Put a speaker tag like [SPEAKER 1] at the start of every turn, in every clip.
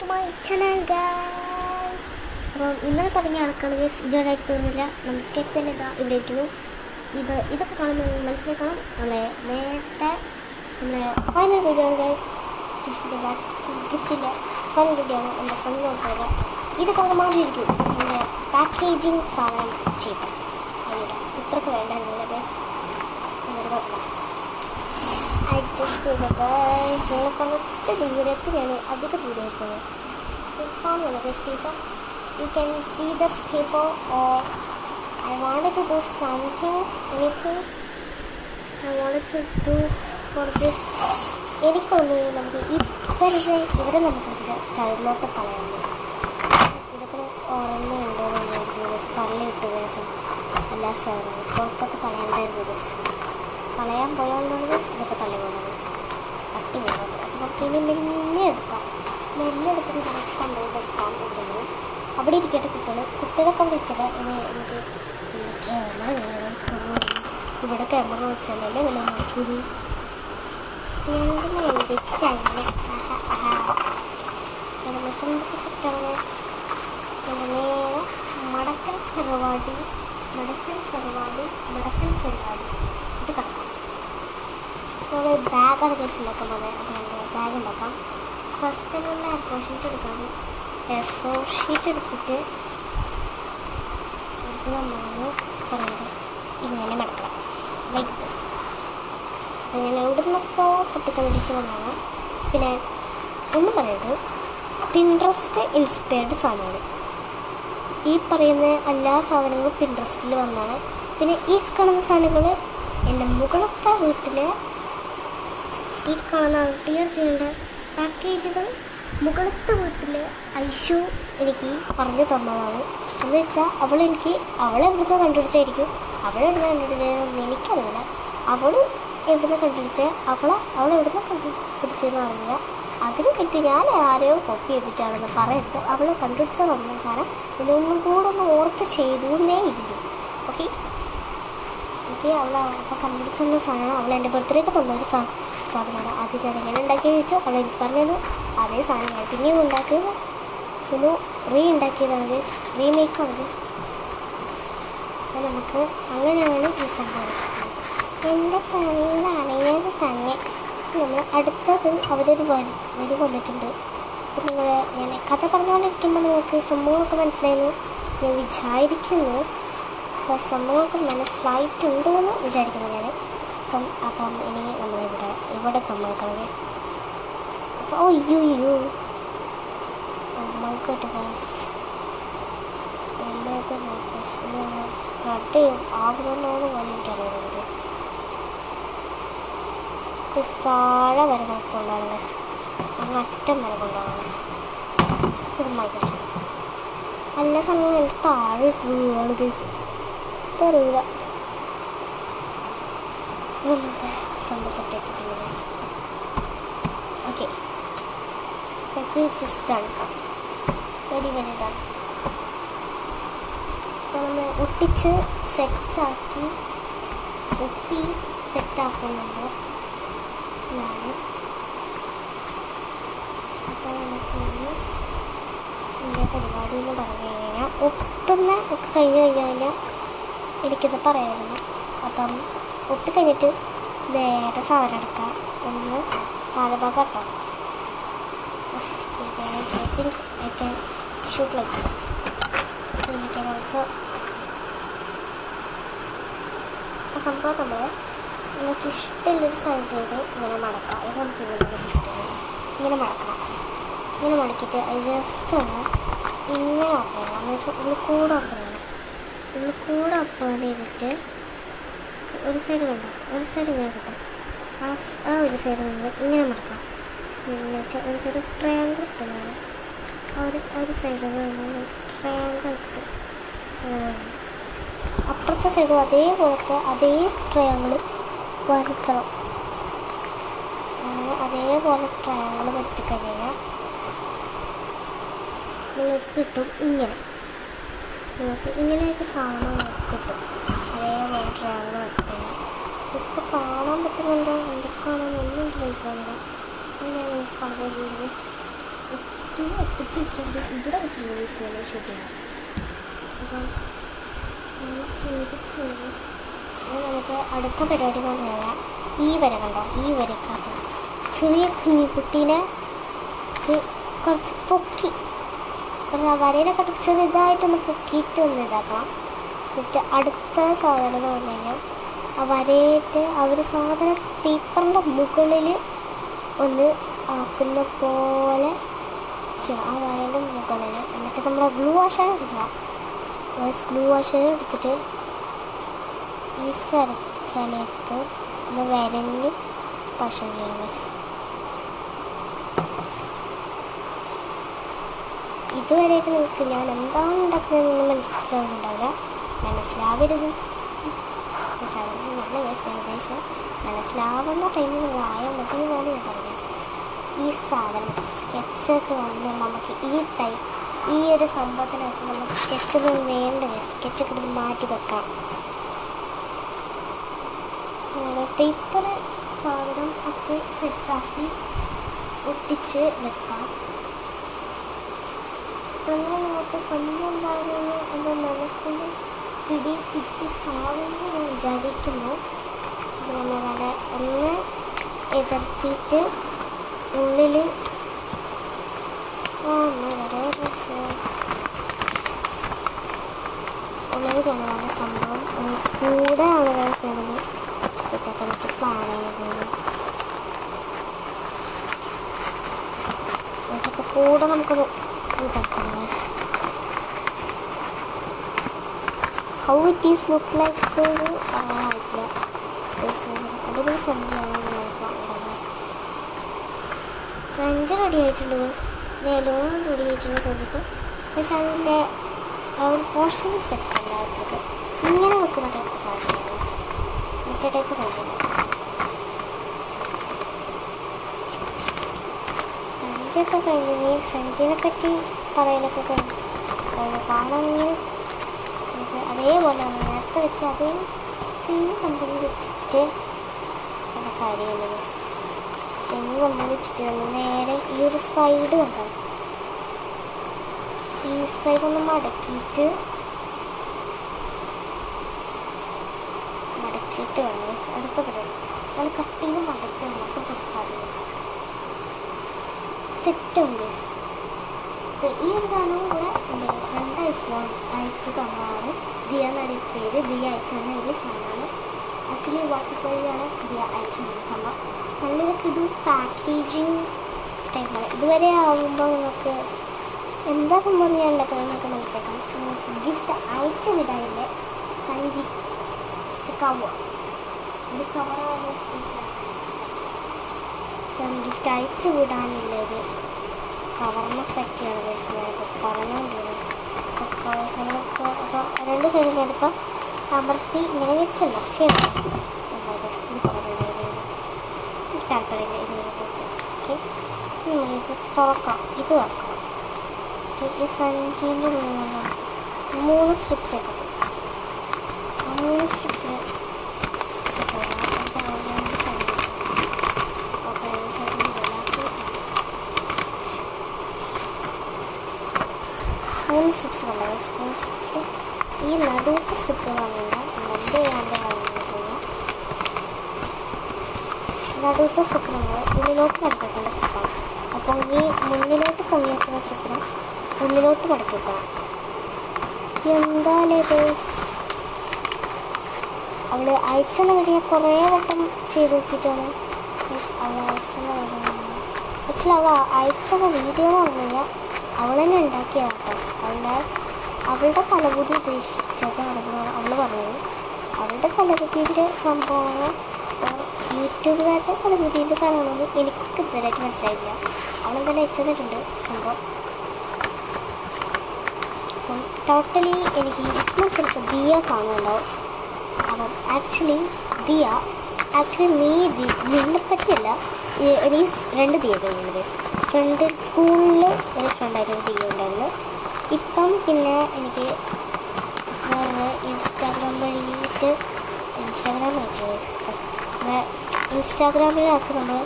[SPEAKER 1] To my channel guys. അപ്പം ഇന്നലെ തുടങ്ങിയ ആൾക്കാണ് ഗൈസ്, ഇതുവരെയായിട്ട് തോന്നുന്നില്ല. നമ്മൾ സ്കെച്ച് പെൻ ഇതാ ഇവിടെ ഇരിക്കുന്നു. ഇതൊക്കെ കാണുമ്പോൾ മനസ്സിലാക്കണം നമ്മളെ നേരത്തെ നമ്മളെ ഫൈനൽ വീഡിയോ ആണ് ഗൈസ്. ഗിഫ്റ്റിൻ്റെ ഫൈനൽ വീഡിയോ ആണ്. എൻ്റെ ഫ്രണ്ട് നോക്കുക. ഇതൊക്കെ നമുക്ക് മാറിയിരിക്കും. നമ്മുടെ പാക്കേജിങ് സാധനം ചെയ്യട്ടെ. ഇത്രയ്ക്ക് വേണ്ടായിരുന്നില്ല ഗൈസ്. അഡ്ജസ്റ്റ് ചെയ്തത് നിങ്ങൾ കുറച്ച് ദൂരത്ത് ഞാൻ അധികം ദൂരമായി പോയത് കാണുമല്ലോ guys. Paper you can see the paper. Or I wanted to do something, anything I wanted to do for this. എനിക്ക് തോന്നുന്നു നമുക്ക് ഇവരെ നമുക്ക് സൈഡിലോട്ട് കളയാൻ. ഇതൊക്കെ ഓരോന്നുണ്ട് ഗൈസ്. തള്ളിയിട്ട് ഗൈസ് എല്ലാ സാധനവും പുറത്തൊക്കെ കളയാണ്ടായിരുന്നു ഗൈസ്. കളയാൻ പോയോണ്ടാണ് ഗൈസ് ഇതൊക്കെ തള്ളി പോകുന്നത്, തട്ടി പോകുന്നത്. അപ്പോൾ നമുക്ക് ഇനി മെല്ലെ എടുക്കാം. മെല്ലെ എടുത്തിട്ട് നമുക്ക് കണ്ടുകൊണ്ടെടുക്കാൻ പറ്റുന്നത്. അവിടെ ഇരിക്കട്ടെ കുട്ടികളൊക്കെ അവിടെ ഇരിക്കട്ടെ. ഇനി എനിക്ക് ക്യാമറ വേണം. ഇവിടെ ക്യാമറ വെച്ചാലല്ലേ പിന്നെ നോക്കൊരു വെച്ചിട്ടാണ് മെസ്സൊക്കെ സെറ്റാണ്. നേരെ മടക്കൽ പരിപാടി ഇത് കിടക്കാം. നമ്മൾ ബാഗാണ് കേസ് ഉണ്ടാക്കാൻ പോകുന്നത്. അതുകൊണ്ട് ബാഗ് ഉണ്ടാക്കാം. ഫസ്റ്റ് നമ്മൾ എ4 ഷീറ്റ് എടുക്കാം. എ4 ഷീറ്റ് എടുത്തിട്ട് ഇത് നമ്മൾ പറയുന്നത് ഇങ്ങനെ മടക്കണം, ലൈക്ക് ദിസ്. അങ്ങനെ എവിടെ നിന്നൊക്കെ പൊട്ടിക്കണ്ടിച്ച് വന്നാണ്. പിന്നെ ഒന്ന് പറയുന്നത് പിൻട്രസ്റ്റ് ഇൻസ്പയർഡ് സാധനമാണ്. ഈ പറയുന്ന എല്ലാ സാധനങ്ങളും പിൻട്രസ്റ്റിൽ വന്നാണ്. പിന്നെ ഈ കാണുന്ന സാധനങ്ങൾ എൻ്റെ മുകളത്തെ വീട്ടിൽ ഈ കാണുന്ന ടിയർ ചെയ്യേണ്ട പാക്കേജുകൾ മുകളത്തെ വീട്ടിൽ ഐഷു എനിക്ക് പറഞ്ഞു തന്നതാണ്. എന്ന് വെച്ചാൽ അവളെ എവിടുന്ന് കണ്ടുപിടിച്ചായിരിക്കും. അവളെവിടുന്ന് കണ്ടുപിടിച്ചതെന്ന് എനിക്കറിയില്ല. അവൾ എവിടുന്ന് കണ്ടുപിടിച്ചാൽ അവളെവിടുന്ന് കണ്ടുപിടിച്ചതെന്ന് അറിയില്ല. അതിനെ പറ്റി ഞാൻ ആരെയോ കോപ്പി ചെയ്തിട്ടാണെന്ന് പറയത്ത് അവൾ കണ്ടുപിടിച്ച തന്ന സാധനം ഇതിനൊന്നും കൂടെ ഒന്ന് ഓർത്ത് ചെയ്തേ ഇരിക്കും. ഓക്കെ അവൾ അപ്പോൾ കണ്ടുപിടിച്ചെന്ന സാധനം അവൾ എൻ്റെ ബർത്ത്ഡേക്ക് തന്നൊരു സാധനമാണ്. അത് ഞാൻ എങ്ങനെ ഉണ്ടാക്കിയെന്ന് ചോദിച്ചാൽ അവൾ എനിക്ക് പറഞ്ഞത് അതേ സാധനങ്ങൾ പിന്നെയും ഉണ്ടാക്കിയത് ഒന്ന് ഉണ്ടാക്കിയതാണ് ഗൈസ്, റീമേക്കാണ് ഗൈസ്. അപ്പോൾ നമുക്ക് അങ്ങനെയാണ് ഈ സംഭവം. എൻ്റെ കണ്ണിലാണെങ്കിൽ തന്നെ നമ്മൾ അടുത്തത് അവരൊരു വന്നിട്ടുണ്ട്. അപ്പം ഞാൻ കഥ പറഞ്ഞുകൊണ്ടിരിക്കുമ്പോൾ നിങ്ങൾക്ക് സംഭവമൊക്കെ മനസ്സിലായെന്ന് ഞാൻ വിചാരിക്കുന്നു. അപ്പോൾ സംഭവമൊക്കെ മനസ്സിലായിട്ടുണ്ട് എന്ന് വിചാരിക്കുന്നു ഞാൻ. അപ്പം ഇനി ഇവിടെ കമ്മക്കണം ഗൈസ്. അപ്പോൾ അയ്യോ സ്പ്രെഡ് ചെയ്യും ആകുന്നതോട് പോലെ എനിക്കറിയുന്നത്. താഴെ വരെ നമുക്ക് കൊണ്ടുപോകണം ഗൈസ്. അങ്ങ് അറ്റം വരെ കൊണ്ടുപോകണം ഗൈസ്. കുടുംബായിക്കോട്ടെ എല്ലാ സമയവും താഴെ ഇട്ടുകയാണ് ഗൈസ്. തരൂല നമുക്ക് സംഭവം സെറ്റ് ആക്കിയിട്ടുണ്ട് guys. Okay package done, very done. അപ്പോൾ നമ്മൾ ഒട്ടിച്ച് സെറ്റാക്കുന്നുണ്ട് ഞാൻ. അപ്പോൾ നമുക്ക് എൻ്റെ പരിപാടി എന്ന് പറഞ്ഞു കഴിഞ്ഞാൽ ഒട്ടുന്ന ഒക്കെ കഴിഞ്ഞ് കഴിഞ്ഞാൽ എനിക്കിത് പറയായിരുന്നു. അപ്പം ഒട്ടി കഴിഞ്ഞിട്ട് വേറെ സാധനം എടുക്കാം. ഒന്ന് നാല് ഭാഗം ആക്കാം. I think I can shoot like this. So you can also സംഭവം നമുക്ക് ഇഷ്ടമുള്ളൊരു സൈസ് ചെയ്ത് ഇങ്ങനെ മടക്കാം. ഇത് നമുക്ക് ഇങ്ങനെ മടക്കണം. ഇങ്ങനെ മടക്കിയിട്ട് അത് ജസ്റ്റ് ഒന്ന് ഇങ്ങനെ ഓപ്പൺ ചെയ്യണം. എന്ന് വെച്ചാൽ ഉള്ളിൽ കൂടെ ഓപ്പൺ ചെയ്തിട്ട് ഒരു സൈഡ് കണ്ടോ, ഒരു സൈഡ് ഇങ്ങനെ കിട്ടും. ആ ഒരു സൈഡ് നമ്മൾ ഇങ്ങനെ മടക്കാം. എന്ന് വെച്ചാൽ ഒരു സൈഡ് ട്രയാങ്കിൾ കിട്ടുന്നതാണ്. ഒരു സൈഡിൽ നിന്ന് ട്രയാങ്കിൾ ഇട്ട് അപ്പുറത്തെ സൈഡും അതേപോലത്തെ അതേ ട്രയാങ്കിൾ വരുത്തണം. അങ്ങനെ അതേപോലെ ട്രയാങ്കിൾ വരുത്തി കഴിഞ്ഞാൽ നിങ്ങൾക്ക് കിട്ടും ഇങ്ങനെ. നിങ്ങൾക്ക് ഇങ്ങനെയൊക്കെ സാധനം കിട്ടും. അതേപോലെ ട്രയാങ്കിൾ വരുത്തി കഴിഞ്ഞാൽ ഇപ്പോൾ കാണാൻ പറ്റുന്നുണ്ടോ എന്തൊക്കെയാണെന്ന് ഒന്നും മനസ്സിലാവില്ല. അങ്ങനെയാണ് എനിക്ക് കാണുന്നത്. നെഗറ്റീവ് ഒട്ടിച്ച് വെച്ചിട്ടുണ്ട്. ഇവിടെ വെച്ചിട്ടുണ്ട് വിസുവൽ ഷൂട്ട് ചെയ്യാൻ. അപ്പം ചെയ്തിട്ടുണ്ട്. നമുക്ക് അടുത്ത പരിപാടി എന്ന് പറഞ്ഞാൽ ഈ വര കണ്ടോ, ഈ വരക്കാത്ത ചെറിയ കുഞ്ഞിക്കുട്ടീനെ കുറച്ച് പൊക്കി, കുറച്ച് ആ വരയിലൊക്കെ ചെറുതായിട്ടൊന്ന് പൊക്കിയിട്ട് ഒന്ന് ഇതാക്കാം. എന്നിട്ട് അടുത്ത സാധനം എന്ന് പറഞ്ഞു കഴിഞ്ഞാൽ ആ വരയിട്ട് ആ ഒരു സാധനം പേപ്പറിൻ്റെ മുകളിൽ ഒന്ന് ആക്കുന്ന പോലെ ആ വരേൻ്റെ മുകളിൽ. എന്നിട്ട് നമ്മൾ ഗ്ലൂ വാഷാൻ എടുക്കുക. ഗ്ലൂ വാഷാൻ എടുത്തിട്ട് ഈ സ്ഥലത്ത് ഒന്ന് വരഞ്ഞ് പശ ചെയ്യണം. ഇതുവരെയൊക്കെ നിങ്ങൾക്ക് ഞാൻ എന്താണ് ഉണ്ടാക്കുന്നതെന്ന് മനസ്സിലാവുന്നുണ്ടാവില്ല, മനസ്സിലാവരുത്. നല്ല ഏകദേശം മനസ്സിലാവുന്ന ടൈമിൽ നിങ്ങൾ ആയാൽ മതി എന്നാണ് ഞാൻ പറഞ്ഞത്. ഈ സാധനം സ്കെച്ചൊക്കെ വന്ന് നമുക്ക് ഈ ഒരു സംഭവത്തിനകത്ത് നമുക്ക് സ്കെച്ചൊന്നും വേണ്ടത്, സ്കെച്ചൊക്കെ എടുത്ത് മാറ്റി വെക്കാം. പേപ്പർ സാധനം ഒക്കെ സെറ്റാക്കി ഒട്ടിച്ച് വെക്കാം. അങ്ങനെ നമുക്ക് സംഭവം ഉണ്ടാകുന്നത് എൻ്റെ മനസ്സിൽ കിട്ടിക്കാവുമെന്ന് ഞാൻ വിചാരിക്കുന്നു. നമ്മളെ ഒന്ന് എതിർത്തിട്ട് ഉള്ളിൽ ഉള്ളിൽ കാണാനുള്ള സംഭവം കൂടെ ആണ് സിനിമ സെറ്റൊക്കെ വെച്ച് പ്ലാൻ ചെയ്തത്. അപ്പോൾ കൂടെ നമുക്കൊരു ഇതാക്കാം. How it is look like അതൊരു സംഭവമാണ് സെഞ്ച് റെഡി ആയിട്ടുണ്ട്, മേലോൺ റെഡി ആയിട്ടുണ്ട് ശ്രദ്ധിക്കും. പക്ഷെ അതിൻ്റെ ആ ഒരു പോർഷൻ സെറ്റ് ഉണ്ടാകത്തത് ഇങ്ങനെ വെക്കുന്ന ടൈപ്പ് സാധനങ്ങൾ, മറ്റേ ടൈപ്പ് സാധനങ്ങൾ. സഞ്ചിയൊക്കെ കഴിഞ്ഞ് സഞ്ചിനെ പറ്റി പറയലൊക്കെ കഴിഞ്ഞു. കാണാമെങ്കിൽ നമുക്ക് അതേപോലെ നേരത്തെ വെച്ച് അതേ സെയിം കമ്പനി വെച്ചിട്ട് ഉള്ള കാര്യമാണ്. സെയിം കമ്പനി വെച്ചിട്ട് നേരെ ഈ ഒരു സൈഡ് കണ്ടോ, ഈ സൈഡൊന്ന് മടക്കിയിട്ട് വേണം അടുത്ത പരിപാടി. നമ്മൾ കട്ടിയിൽ മടക്കി നമുക്ക് പൊടിച്ചാൽ സെറ്റ് ഉണ്ട്. ഈ ഒരു സാധനവും കൂടെ അയച്ചു തന്നതാണ്. ദിയ എന്നാണ് പേര്. ദിയ അയച്ചു തന്ന ഈ സാധനമാണ്. ആക്ച്വലി വാട്സപ്പ് വഴിയാണ് ദിയ അയച്ചു തന്ന സംഭവം. നല്ലതൊക്കെ ഇത് പാക്കേജിങ് ടൈപ്പാണ്. ഇതുവരെ ആകുമ്പോൾ നിങ്ങൾക്ക് എന്താ സംഭവം ഞാൻ ഉണ്ടാക്കുന്നത് നിങ്ങൾക്ക് മനസ്സിലാക്കാം. നിങ്ങൾക്ക് ഗിഫ്റ്റ് അയച്ചു വിടാനില്ലേ സഞ്ചി കവർ, ഒരു കവറാണ് ഗിഫ്റ്റ് അയച്ചു വിടാനുള്ളത്. കവറിനെ പറ്റിയാണ് പറഞ്ഞുകൊണ്ടിരുന്നത്. രണ്ട് സൈഡിൽ എടുക്കാം അമർത്തി ഇങ്ങനെ വെച്ചല്ല ശരി താല്പര്യമില്ല. ഓക്കെ, നമ്മളിത് തുറക്കാം. ഇത് തുറക്കണം. ഈ സഞ്ചിൻ്റെ 3 സ്ട്രിപ്സ് ഒക്കെ 3 സ്ട്രിപ്സ് സ്ട്രിപ്സ് കണ്ടത്. സ്ട്രിപ്സ് ഈ നടുവത്തെ സ്ട്രിപ്പ് വാങ്ങില്ല, നടുവത്തെ സ്ട്രിപ്പ് നമ്മൾ ഉള്ളിലോട്ട് മടക്കിക്കുന്ന സ്ട്രിപ്പാണ്. അപ്പം ഈ മുന്നിലോട്ട് പൊങ്ങിയേക്കുന്ന സ്ട്രിപ്പിനെ ഉള്ളിലോട്ട് മടക്കിക്കണം. എന്തായാലും അവൾ അയച്ചെന്ന വഴിയെ കുറേ വട്ടം ചെയ്ത് നോക്കിയിട്ടാണ് അവൾ അയച്ചെന്ന വഴിയാണ്. ആക്ച്വലി അവൾ അയച്ചെന്ന വീഡിയോ എന്ന് പറഞ്ഞു കഴിഞ്ഞാൽ അവൾ തന്നെ ഉണ്ടാക്കിയതാട്ടോ. അവളുടെ തലകുതി ഉദ്ദേശിച്ചത് അവൾ പറഞ്ഞത്. അവളുടെ തലകുതിൻ്റെ സംഭവങ്ങൾ യൂട്യൂബുകാരുടെ തലകുതിൻ്റെ സാധനങ്ങളൊന്നും എനിക്ക് ഇതുവരെയായിട്ട് മനസ്സിലായില്ല. അവളെന്തായാലും അയച്ചിട്ടുണ്ട് സംഭവം. അപ്പം ടോട്ടലി എനിക്ക് ഇപ്പം ചിലപ്പോൾ ദിയ കാണുന്നുണ്ടാവും. അപ്പം ആക്ച്വലി നിന്നെ പറ്റിയല്ല, എനിക്ക് 2 ദിയകളുണ്ട്. ഫ്രണ്ട് സ്കൂളിൽ ഒരു ഫ്രണ്ടായിട്ടൊരു ദിയ ഉണ്ടായിരുന്നു. ഇപ്പം പിന്നെ എനിക്ക് ഇൻസ്റ്റാഗ്രാമിനകത്ത് നമ്മൾ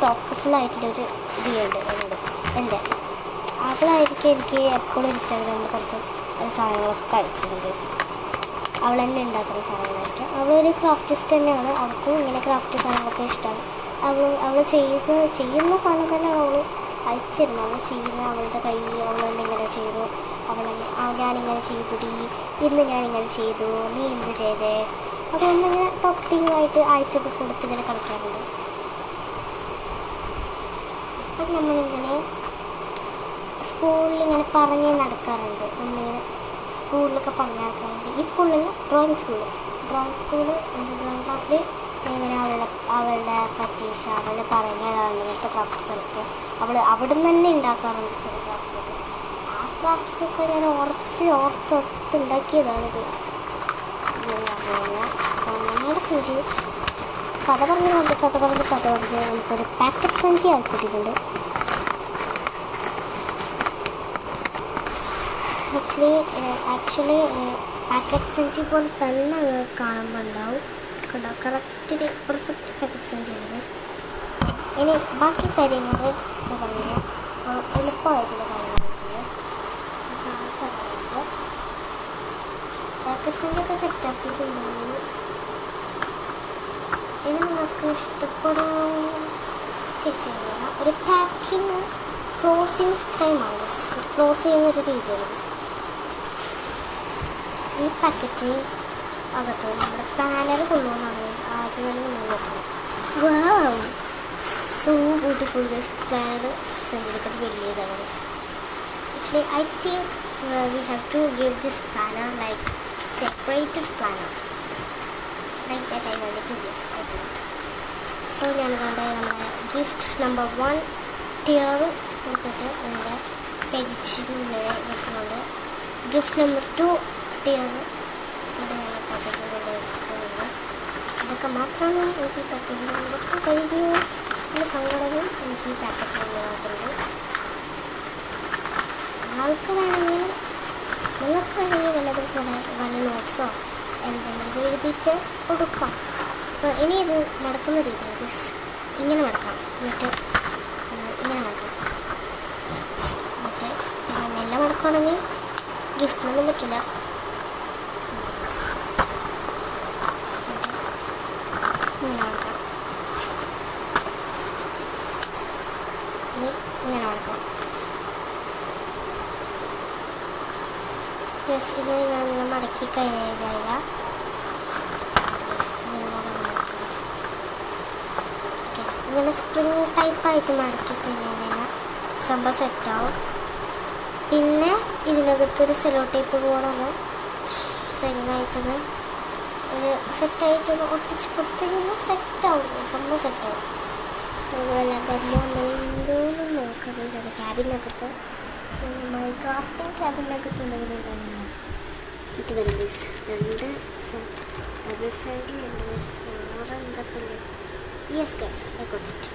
[SPEAKER 1] ടോക്കഫുള്ളായിട്ടുള്ളൊരു ദിയ ഉണ്ട് എന്നോട്. എൻ്റെ അവളായിരിക്കും എനിക്ക് എപ്പോഴും ഇൻസ്റ്റാഗ്രാമിൽ കുറച്ച് സാധനങ്ങളൊക്കെ അയച്ചിട്ടുണ്ട്. അവൾ തന്നെ ഉണ്ടാക്കുന്ന സാധനങ്ങളായിരിക്കും. അവളൊരു ക്രാഫ്റ്റിസ്റ്റ് തന്നെയാണ്. അവൾക്കും ഇങ്ങനെ ക്രാഫ്റ്റ് സാധനങ്ങളൊക്കെ ഇഷ്ടമാണ്. അവൾ ചെയ്യുന്ന സാധനം തന്നെ അവൾ അയച്ചിരുന്നു. അവൾ ചെയ്യുന്ന അവളുടെ കൈ അവളെന്നിങ്ങനെ ചെയ്തു, ഞാനിങ്ങനെ ചെയ്തുടി, ഇന്ന് ഞാനിങ്ങനെ ചെയ്തു, നീ എന്ത് ചെയ്തേ, അതൊന്നിങ്ങനെ ടോപ്പിങ്ങായിട്ട് അയച്ചൊക്കെ കൊടുത്ത് ഇങ്ങനെ കളിക്കാറുണ്ട്. അപ്പം നമ്മളിങ്ങനെ സ്കൂളിലിങ്ങനെ പറഞ്ഞ് നടക്കാറുണ്ട്. നമ്മളിങ്ങനെ സ്കൂളിലൊക്കെ പറഞ്ഞ് നടക്കാറുണ്ട്. ഈ സ്കൂളിൽ ഡ്രോയിങ് സ്കൂള് ഡ്രോയിങ് ക്ലാസ്സിൽ ഇങ്ങനെ അവളുടെ പറ്റീഷ അവൾ പറഞ്ഞതാണ് ഇങ്ങനത്തെ ക്രാഫ്റ്റ്സൊക്കെ അവിടെ നിന്ന് തന്നെ ഉണ്ടാക്കാറുണ്ട്. ചില ക്രാഫ്റ്റ്സൊക്കെ ആ ക്രാഫ്റ്റ്സൊക്കെ ഞാൻ ഓർത്തുണ്ടാക്കിയതാണ്. നമ്മുടെ സഞ്ചി കഥ പറഞ്ഞ് നമുക്കൊരു പാക്കറ്റ് സഞ്ചി ആക്കിയിട്ടുണ്ട്. ആക്ച്വലി പാക്കറ്റ് സഞ്ചി പോലെ തന്നെ കാണുമ്പോൾ ഉണ്ടാവും. കറക്റ്റ് പെർഫെക്റ്റ് പാക്കറ്റ് സഞ്ചിയാണ്. ഇനി ബാക്കി കാര്യങ്ങൾ പറഞ്ഞാൽ എളുപ്പമായിട്ടുള്ള കാര്യങ്ങളാണ്. പാക്കറ്റ് സഞ്ചിയൊക്കെ സെറ്റാക്കിയിട്ടുണ്ടെങ്കിൽ ഇനി നിങ്ങൾക്ക് ഇഷ്ടപ്പെടുന്ന ശരിയാ ഒരു പാക്കിങ് ക്ലോസിങ് ടൈമാണ്. ക്ലോസ് ചെയ്യുന്നൊരു രീതിയാണ്. ഈ പാക്കറ്റ് അകത്ത് നമ്മുടെ പാനർ കൊള്ളുമെന്നാണ് ആദ്യം തന്നെ നോക്കുന്നത്. വാവ്, സോ ബ്യൂട്ടിഫുൾ. പാനർ സഞ്ചരിക്കുന്നത് വലിയതാണ്. Actually I think we have to give this planner like separated planner like that. I want to give it. So ഞാൻ നമ്മുടെ ഗിഫ്റ്റ് നമ്പർ 1 ടിയർ കൊടുത്തിട്ട് എൻ്റെ പേജിൻ്റെ വെക്കുന്നുണ്ട്. ഗിഫ്റ്റ് നമ്പർ 2 ടിയർ വെച്ചിട്ടുണ്ട്. ഇതൊക്കെ മാത്രമാണ് എനിക്ക് പാക്കറ്റിൽ കഴിഞ്ഞു. ഈ സങ്കടവും എനിക്ക് ഈ പാക്കറ്റിൽ മാത്രമുണ്ട്. നിങ്ങൾക്ക് വേണമെങ്കിൽ വല്ലതും വല്ല നോട്ട്സോ എന്തെങ്കിലും എഴുതിയിട്ട് കൊടുക്കാം. അപ്പോൾ ഇനി ഇത് മടക്കുന്ന രീതിയിൽ ഇങ്ങനെ മടക്കാം. എന്നിട്ട് ഇങ്ങനെ മടക്കാം. എന്നിട്ട് മെല്ലെ മടക്കുകയാണെങ്കിൽ ഗിഫ്റ്റിനൊന്നും പറ്റില്ല. ഇങ്ങനെ മടക്കാം. ഇങ്ങനെ മടക്കാം. ഇങ്ങനെ ഞാൻ മടക്കി കഴിഞ്ഞാൽ ഇങ്ങനെ സ്പ്രിങ് ടൈപ്പായിട്ട് മടക്കി കഴിഞ്ഞാൽ സംഭവം സെറ്റാവും. പിന്നെ ഇതിനകത്തൊരു സെലോ ടേപ്പ് പോകണമെന്ന് സെറ്റായിട്ടൊന്ന് ഒരു സെറ്റായിട്ടൊന്ന് ഒട്ടിച്ച് കൊടുത്തു കഴിഞ്ഞാൽ സെറ്റാവും. സംഭവം സെറ്റാവും. അതുപോലെ ഗമ്മോന്നും നോക്കുന്നത് ചില ക്യാബിനകത്ത് ക്രാഫ്റ്റിംഗ് ക്യാബിനകത്ത് എന്തെങ്കിലും ചുറ്റി വരുന്നത് 2 ഡബിൾ സൈഡിൽ എന്തൊക്കെ yes guys I got it.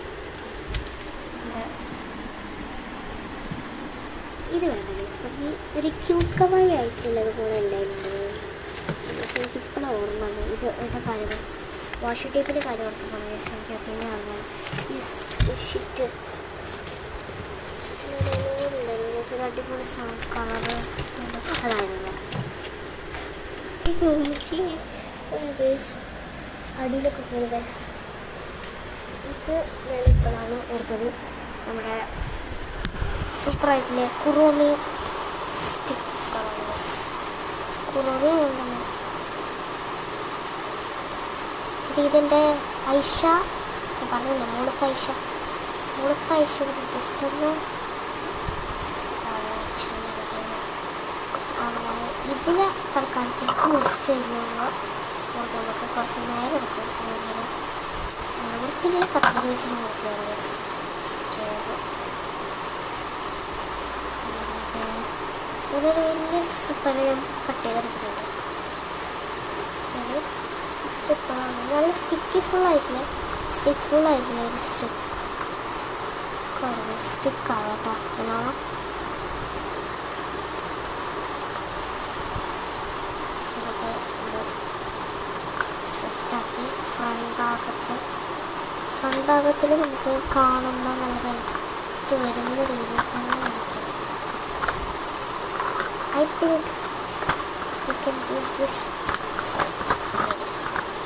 [SPEAKER 1] ഇത് വേണ്ട ഗൈസ്. അപ്പം ഒരു ക്യൂക്കവായി ആയിട്ടുള്ളത് പോലെ ഉണ്ടായിരുന്നു. പക്ഷേ എനിക്കിപ്പോഴും ഓർമ്മ വന്നു ഇത് എൻ്റെ കാര്യം വാഷ് ടേപ്പിൻ്റെ കാര്യം ഓർത്ത് ഗൈസ്. എനിക്ക് പിന്നെ പറഞ്ഞാൽ ഈ ഷിറ്റ് അടിപൊളി കളറ് അതായിരുന്നു. അടിയിലൊക്കെ പോകുന്നത് ഗൈസ്. ഇത് ഞാൻ ഇപ്പോഴാണ് ഓർത്തത്. നമ്മുടെ സൂപ്പറായിട്ടില്ലേ കുറോമി സ്റ്റിക്കറാണ് ഗൈസ്. കുറോമി ഉണ്ടെന്ന് ഇതിൻ്റെ ഐഷ പറഞ്ഞില്ല. മോളത്തെ ഐഷ ഗിഫ്റ്റൊന്ന് ഇതിന് തൽക്കാലത്തേക്ക് മുറിച്ച് കഴിഞ്ഞാൽ നമുക്ക് കുറച്ച് നേരം എടുക്കും. അങ്ങനെ വൃത്തിയിൽ കത്തി വെച്ചിട്ട് മുറിക്കുകയാണ് ചെയ്തത്. ഇതൊരു വലിയ സ്ട്രിപ്പാണ് ഞാൻ കട്ട് ചെയ്തെടുത്തിട്ടുണ്ട്. ഒരു സ്ട്രിപ്പാണ് നല്ല സ്റ്റിക്ക് ഫുള്ളായിട്ടില്ല ഒരു സ്റ്റിക്കാണ് കേട്ടോ. എന്നാണ് സെറ്റാക്കി ഫ്രണ്ട് ഭാഗത്തിൽ നമുക്ക് കാണുന്ന നല്ല വരുന്ന രീതിയിൽ തന്നെ നമുക്ക് I think we can give this side.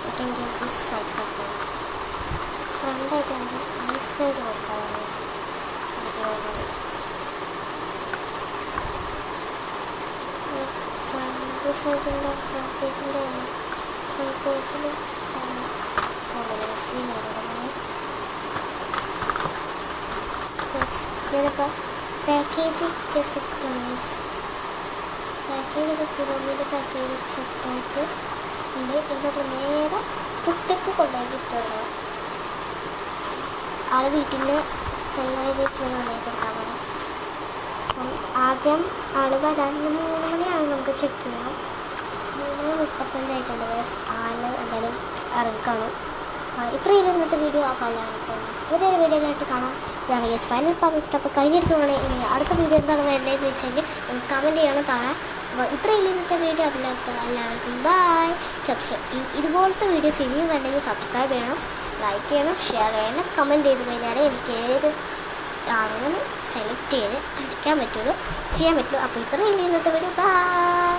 [SPEAKER 1] We can give this side the front. Front ആയിട്ടാണ് ഈ സൈഡ് കൊടുക്കാറുണ്ട്. ഫ്രണ്ട് സൈഡിൻ്റെ ഫ്രണ്ട് പേജിൻ്റെ ഫ്രണ്ട് പേജിൽ സ്ക്രീൻ ഞാനിപ്പോൾ പാക്കേജ് സെറ്റാണ്. പാക്കേജൊക്കെ പിറമിഡ് പാക്കേജ് സെറ്റായിട്ട് ഉണ്ട്. ഇതൊക്കെ നേരെ കുട്ടിക്ക് കൊണ്ടുപോയിട്ട് ആൾ വീട്ടിൽ എല്ലാ ദിവസവും കൊടുക്കാൻ പറയാം. അപ്പം ആദ്യം ആൾ വരാൻ 3 മണിയാണ് നമുക്ക് ചെക്ക് ചെയ്യണം. 3:35 ആയിട്ടുണ്ട്. ആൾ എന്തായാലും ഇറങ്ങിക്കാണും. ഇത്രയും ഇന്നത്തെ വീഡിയോ. അപ്പോൾ എല്ലാവർക്കും പുതിയൊരു വീഡിയോയിലായിട്ട് കാണാം. ഇതാണ് ഗൈസ് ഫൈനൽ പാർട്ട്. അപ്പോൾ കഴിഞ്ഞിരിക്കുവാണ്. ഇനി അടുത്ത വീഡിയോ എന്താണ് വേണ്ടതെന്ന് വെച്ചാൽ നമുക്ക് കമൻറ്റ് ചെയ്യണം താഴെ. അപ്പോൾ ഇത്രയും ഇന്നത്തെ വീഡിയോ. അപ്പോൾ എല്ലാവർക്കും ബൈ. ഇതുപോലത്തെ വീഡിയോസ് ഇനിയും വേണമെങ്കിൽ സബ്സ്ക്രൈബ് ചെയ്യണം, ലൈക്ക് ചെയ്യണം, ഷെയർ ചെയ്യണം. കമൻറ്റ് ചെയ്ത് കഴിഞ്ഞാൽ എനിക്ക് ഏത് ആണെന്ന് സെലക്ട് ചെയ്ത് അടിക്കാൻ പറ്റുള്ളൂ, ചെയ്യാൻ പറ്റുള്ളൂ. അപ്പോൾ ഇത്രയും ഇന്നത്തെ വീഡിയോ. ബൈ.